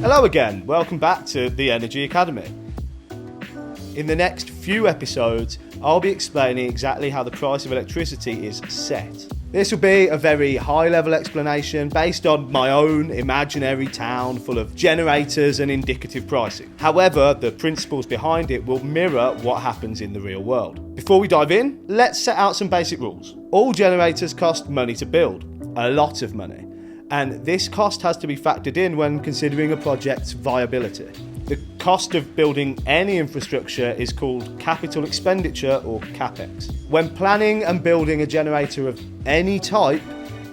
Hello again, welcome back to the Energy Academy. In the next few episodes, I'll be explaining exactly how the price of electricity is set. This will be a very high-level explanation based on my own imaginary town full of generators and indicative pricing. However, the principles behind it will mirror what happens in the real world. Before we dive in, let's set out some basic rules. All generators cost money to build, a lot of money, and this cost has to be factored in when considering a project's viability. The cost of building any infrastructure is called Capital Expenditure or CAPEX. When planning and building a generator of any type,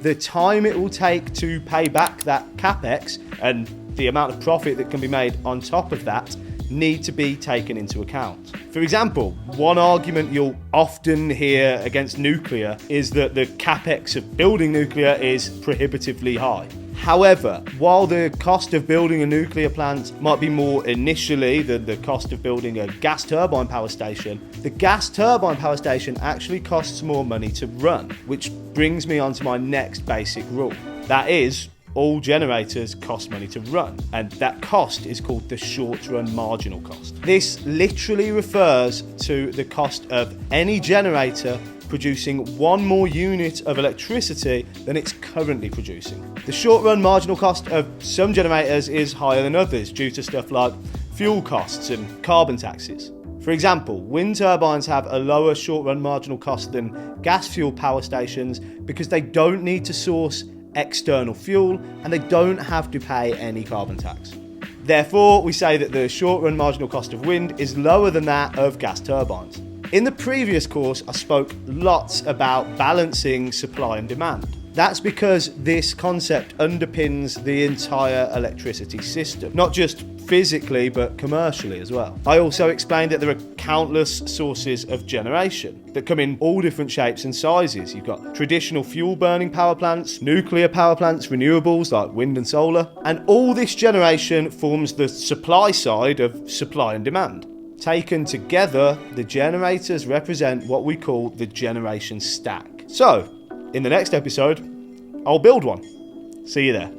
the time it will take to pay back that CAPEX and the amount of profit that can be made on top of that need to be taken into account. For example, one argument you'll often hear against nuclear is that the CAPEX of building nuclear is prohibitively high. However, while the cost of building a nuclear plant might be more initially than the cost of building a gas turbine power station, the gas turbine power station actually costs more money to run, which brings me on to my next basic rule. That is, all generators cost money to run, and that cost is called the short-run marginal cost. This literally refers to the cost of any generator producing one more unit of electricity than it's currently producing. The short-run marginal cost of some generators is higher than others due to stuff like fuel costs and carbon taxes. For example, wind turbines have a lower short-run marginal cost than gas-fueled power stations because they don't need to source external fuel and they don't have to pay any carbon tax. Therefore, we say that the short-run marginal cost of wind is lower than that of gas turbines. In the previous course, I spoke lots about balancing supply and demand. That's because this concept underpins the entire electricity system, not just physically, but commercially as well. I also explained that there are countless sources of generation that come in all different shapes and sizes. You've got traditional fuel-burning power plants, nuclear power plants, renewables like wind and solar, and all this generation forms the supply side of supply and demand. Taken together, the generators represent what we call the generation stack. So, in the next episode, I'll build one. See you there.